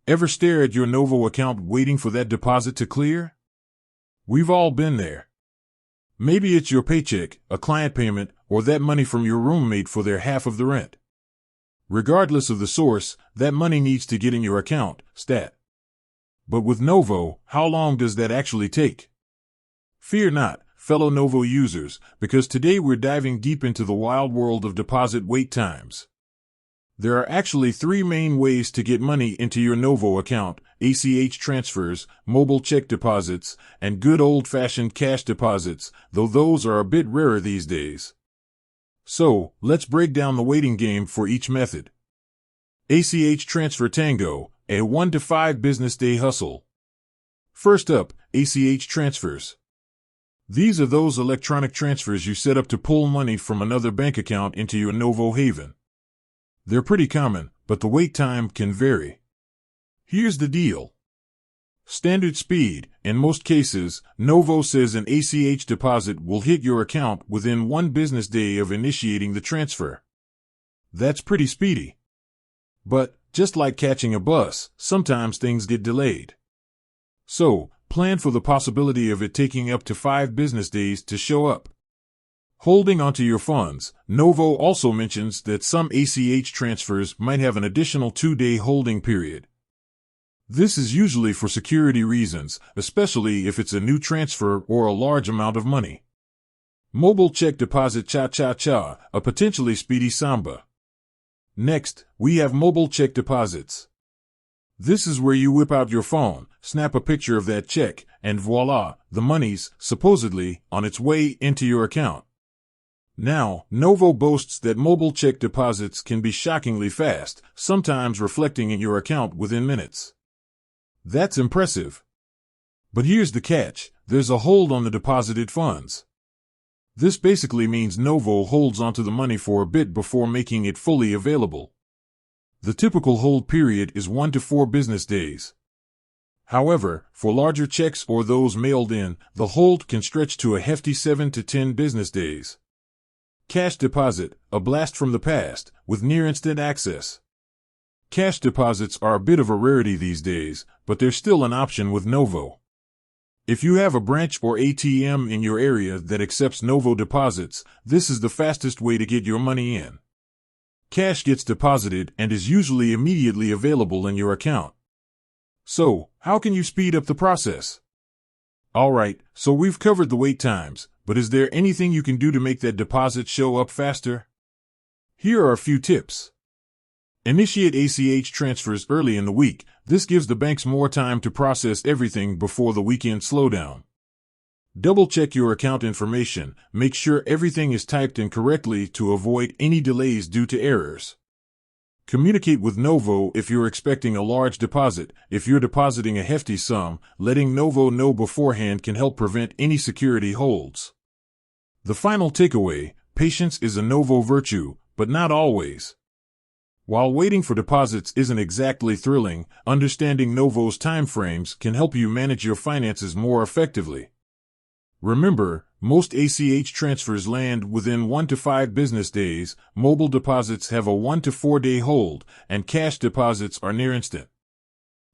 Ever stare at your Novo account waiting for that deposit to clear? We've all been there. Maybe it's your paycheck, a client payment, or that money from your roommate for their half of the rent. Regardless of the source, that money needs to get in your account, stat. But with Novo, how long does that actually take? Fear not, fellow Novo users, because today we're diving deep into the wild world of deposit wait times. There are actually three main ways to get money into your Novo account: ACH transfers, mobile check deposits, and good old-fashioned cash deposits, though those are a bit rarer these days. So, let's break down the waiting game for each method. ACH transfer tango, a 1 to 5 business day hustle. First up, ACH transfers. These are those electronic transfers you set up to pull money from another bank account into your Novo haven. They're pretty common, but the wait time can vary. Here's the deal. Standard speed: in most cases, Novo says an ACH deposit will hit your account within 1 business day of initiating the transfer. That's pretty speedy. But, just like catching a bus, sometimes things get delayed. So, plan for the possibility of it taking up to 5 business days to show up. Holding onto your funds, Novo also mentions that some ACH transfers might have an additional 2-day holding period. This is usually for security reasons, especially if it's a new transfer or a large amount of money. Mobile check deposit cha-cha-cha, a potentially speedy samba. Next, we have mobile check deposits. This is where you whip out your phone, snap a picture of that check, and voila, the money's, supposedly, on its way into your account. Now, Novo boasts that mobile check deposits can be shockingly fast, sometimes reflecting in your account within minutes. That's impressive. But here's the catch: there's a hold on the deposited funds. This basically means Novo holds onto the money for a bit before making it fully available. The typical hold period is 1 to 4 business days. However, for larger checks or those mailed in, the hold can stretch to a hefty 7 to 10 business days. Cash deposit, a blast from the past, with near-instant access. Cash deposits are a bit of a rarity these days, but they're still an option with Novo. If you have a branch or ATM in your area that accepts Novo deposits, this is the fastest way to get your money in. Cash gets deposited and is usually immediately available in your account. So, how can you speed up the process? Alright, so we've covered the wait times, but is there anything you can do to make that deposit show up faster? Here are a few tips. Initiate ACH transfers early in the week. This gives the banks more time to process everything before the weekend slowdown. Double-check your account information. Make sure everything is typed in correctly to avoid any delays due to errors. Communicate with Novo if you're expecting a large deposit. If you're depositing a hefty sum, letting Novo know beforehand can help prevent any security holds. The final takeaway: patience is a Novo virtue, but not always. While waiting for deposits isn't exactly thrilling, understanding Novo's timeframes can help you manage your finances more effectively. Remember, most ACH transfers land within 1 to 5 business days, mobile deposits have a 1 to 4 day hold, and cash deposits are near instant.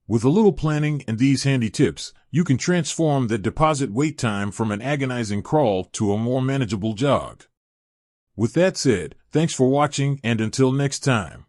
With a little planning and these handy tips, you can transform the deposit wait time from an agonizing crawl to a more manageable jog. With that said, thanks for watching, and until next time.